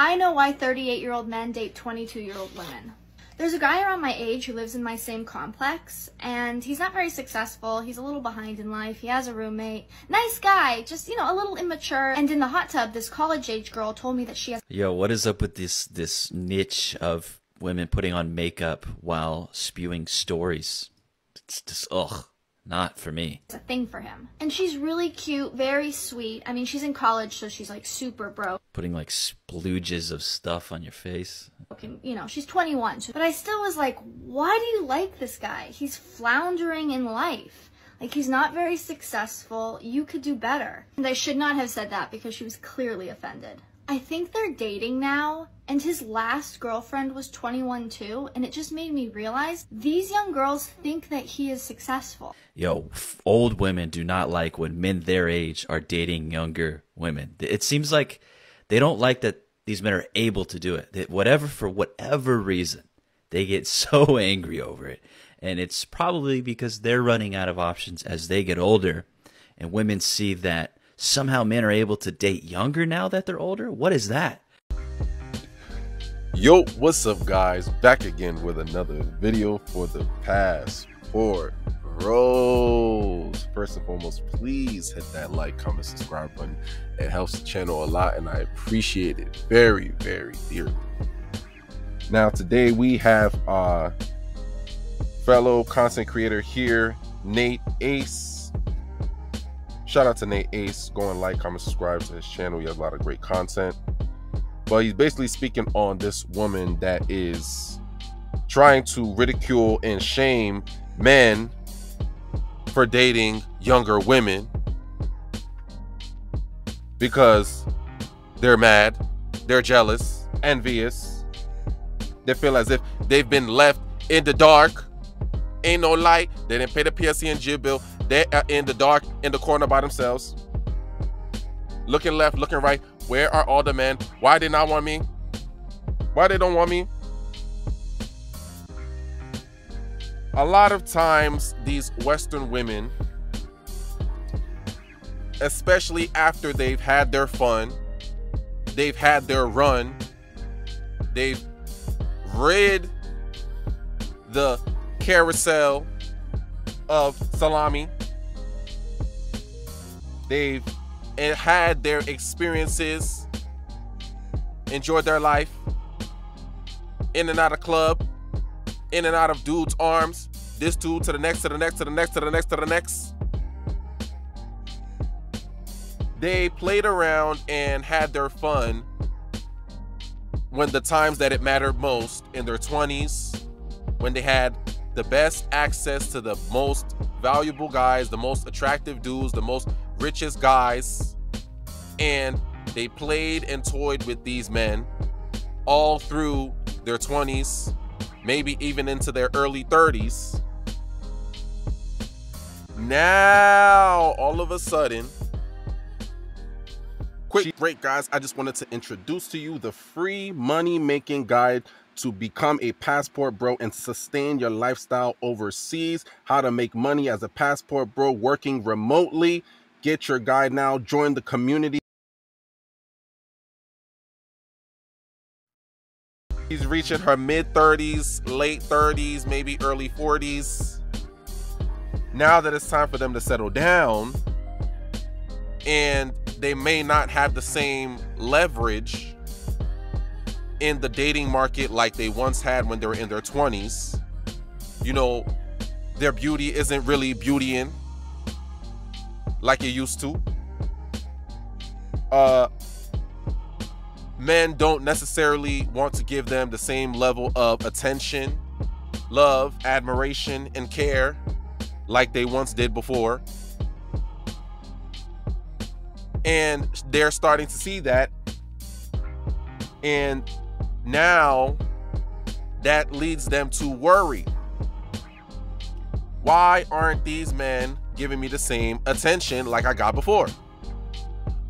I know why 38-year-old men date 22-year-old women. There's a guy around my age who lives in my same complex, and he's not very successful. He's a little behind in life. He has a roommate. Nice guy, just, you know, a little immature. And in the hot tub, this college-age girl told me that she has... Yo, what is up with this niche of women putting on makeup while spewing stories? It's just, ugh. Not for me. It's a thing for him. And she's really cute, very sweet. I mean, she's in college, so she's like super broke. Putting like splooges of stuff on your face. And, you know, she's 21. But I still was like, why do you like this guy? He's floundering in life. Like, he's not very successful. You could do better. And I should not have said that because she was clearly offended. I think they're dating now, and his last girlfriend was 21 too, and it just made me realize these young girls think that he is successful. Yo, old women do not like when men their age are dating younger women. It seems like they don't like that these men are able to do it. For whatever reason, they get so angry over it. And it's probably because they're running out of options as they get older, and women see that somehow men are able to date younger now that they're older? What is that? Yo, what's up guys? Back again with another video for the Passport Bros. First and foremost, please hit that like, comment, subscribe button. It helps the channel a lot and I appreciate it very, very dearly. Now today we have our fellow content creator here, Nate Ace. Shout out to Nate Ace. Go and like, comment, subscribe to his channel. He has a lot of great content. But he's basically speaking on this woman that is trying to ridicule and shame men for dating younger women because they're mad, they're jealous, envious. They feel as if they've been left in the dark. Ain't no light. They didn't pay the PSC and G bill. They are in the dark, in the corner by themselves. Looking left, looking right. Where are all the men? Why they not want me? Why they don't want me? A lot of times, these Western women, especially after they've had their fun, they've had their run, they've rid the carousel of salami, they've had their experiences, enjoyed their life, in and out of club, in and out of dudes' arms, this dude to the next, to the next, to the next, to the next, to the next. They played around and had their fun when the times that it mattered most, in their 20s, when they had the best access to the most valuable guys, the most attractive dudes, the most richest guys, and they played and toyed with these men all through their 20s, maybe even into their early 30s. Now, all of a sudden, quick break guys, I just wanted to introduce to you the free money making guide to become a passport bro and sustain your lifestyle overseas. How to make money as a passport bro working remotely. Get your guide now. Join the community. She's reaching her mid-30s, late 30s, maybe early 40s. Now that it's time for them to settle down, and they may not have the same leverage in the dating market like they once had when they were in their 20s. You know, their beauty isn't really beautying like it used to. Men don't necessarily want to give them the same level of attention, love, admiration, and care like they once did before. And they're starting to see that. And now that leads them to worry. Why aren't these men giving me the same attention like I got before?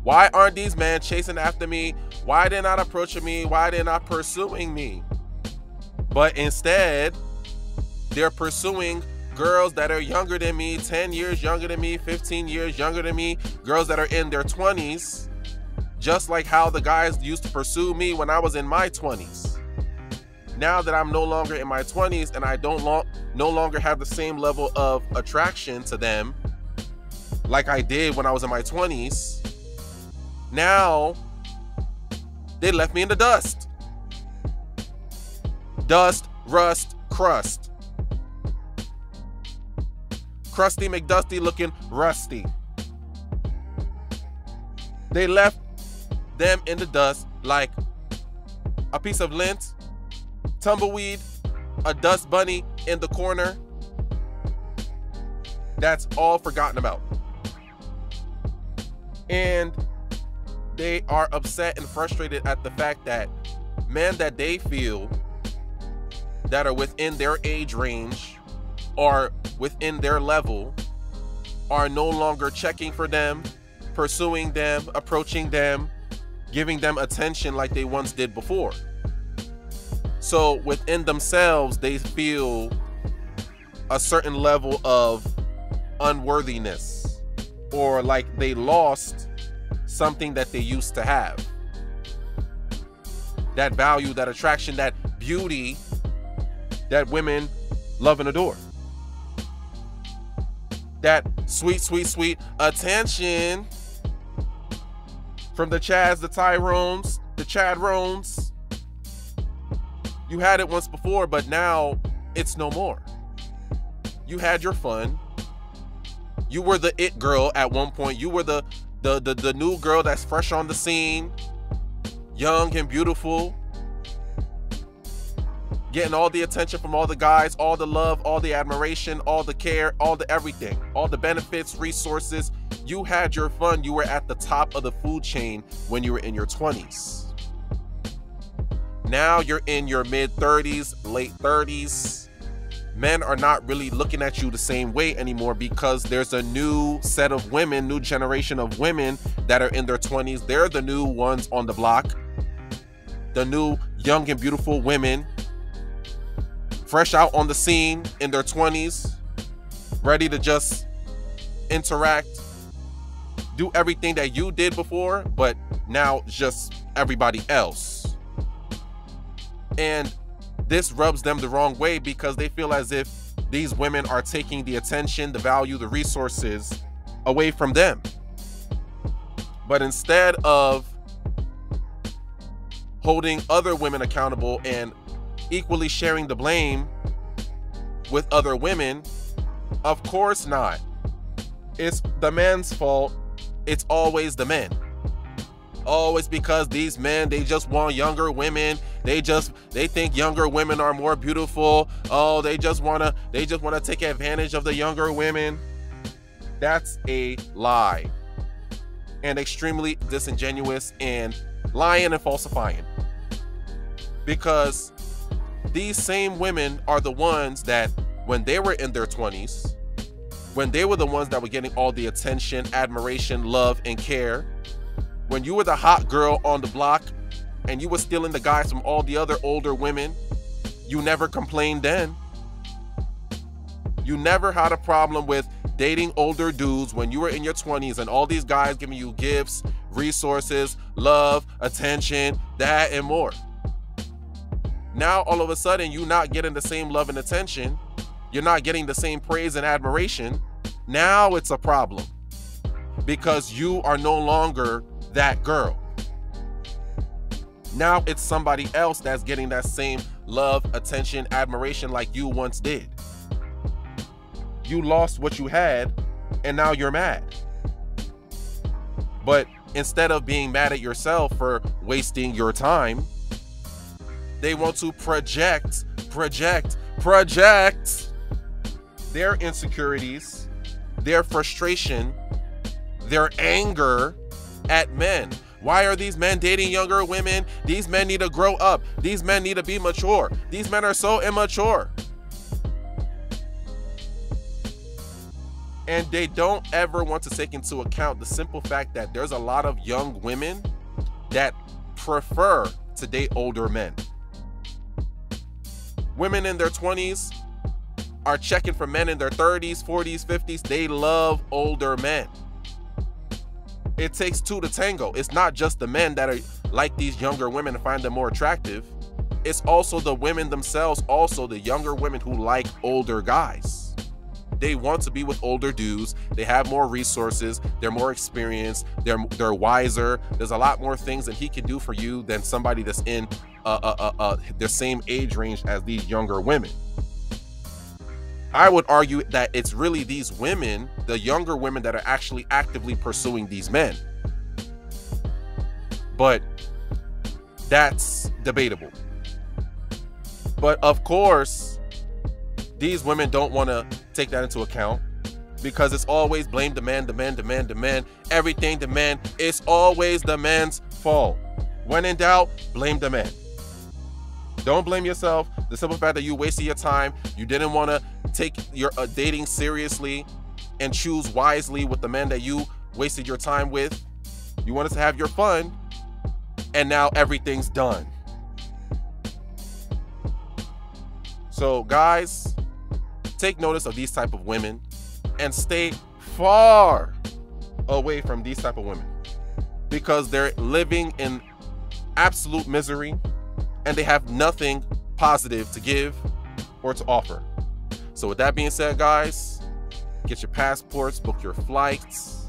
Why aren't these men chasing after me? Why are they not approaching me? Why are they not pursuing me? But instead, they're pursuing girls that are younger than me, 10 years younger than me, 15 years younger than me, girls that are in their 20s, just like how the guys used to pursue me when I was in my 20s. Now that I'm no longer in my 20s and I no longer have the same level of attraction to them like I did when I was in my 20s, now they left me in the dust. Dust, rust, crust. Crusty McDusty looking rusty. They left them in the dust like a piece of lint, tumbleweed, a dust bunny in the corner. That's all forgotten about. And they are upset and frustrated at the fact that men that they feel that are within their age range or within their level are no longer checking for them, pursuing them, approaching them, giving them attention like they once did before. So within themselves, they feel a certain level of unworthiness, or like they lost something that they used to have. That value, that attraction, that beauty that women love and adore. That sweet, sweet, sweet attention from the Chads, the Tyrones, the Chadrones. You had it once before, but now it's no more. You had your fun. You were the it girl at one point. You were the new girl that's fresh on the scene, young and beautiful, getting all the attention from all the guys, all the love, all the admiration, all the care, all the everything, all the benefits, resources. You had your fun. You were at the top of the food chain when you were in your 20s. Now you're in your mid-30s, late 30s. Men are not really looking at you the same way anymore because there's a new set of women, new generation of women that are in their 20s. They're the new ones on the block. The new young and beautiful women, fresh out on the scene in their 20s, ready to just interact, do everything that you did before, but now just everybody else. And this rubs them the wrong way because they feel as if these women are taking the attention, the value, the resources away from them. But instead of holding other women accountable and equally sharing the blame with other women, of course not. It's the men's fault. It's always the men. Always because these men, they just want younger women. They think younger women are more beautiful. Oh, they just wanna take advantage of the younger women. That's a lie. And extremely disingenuous and lying and falsifying. Because these same women are the ones that when they were in their 20s, when they were the ones that were getting all the attention, admiration, love, and care, when you were the hot girl on the block and you were stealing the guys from all the other older women, you never complained then. You never had a problem with dating older dudes when you were in your 20s and all these guys giving you gifts, resources, love, attention, that and more. Now, all of a sudden, you're not getting the same love and attention. You're not getting the same praise and admiration. Now it's a problem because you are no longer that girl. Now it's somebody else that's getting that same love, attention, admiration like you once did. You lost what you had and now you're mad. But instead of being mad at yourself for wasting your time, they want to project their insecurities, their frustration, their anger at men. Why are these men dating younger women? These men need to grow up. These men need to be mature. These men are so immature. And they don't ever want to take into account the simple fact that there's a lot of young women that prefer to date older men. Women in their 20s are checking for men in their 30s, 40s, 50s. They love older men. It takes two to tango. It's not just the men that are like these younger women and find them more attractive. It's also the women themselves, also the younger women who like older guys. They want to be with older dudes. They have more resources. They're more experienced. They're wiser. There's a lot more things that he can do for you than somebody that's in the same age range as these younger women. I would argue that it's really these women, the younger women, that are actually actively pursuing these men. But that's debatable. But of course, these women don't want to take that into account, because it's always blame the man, the man, the man, the man. Everything the man. It's always the man's fault. When in doubt, blame the man. Don't blame yourself. The simple fact that you wasted your time, you didn't want to take your dating seriously and choose wisely with the man that you wasted your time with. You wanted to have your fun, and now everything's done. So guys, take notice of these type of women and stay far away from these type of women, because they're living in absolute misery and they have nothing positive to give or to offer. So with that being said, guys, get your passports, book your flights.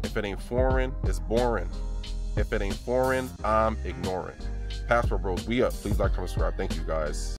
If it ain't foreign, it's boring. If it ain't foreign, I'm ignoring. Passport Bros, we up. Please like, comment, subscribe. Thank you, guys.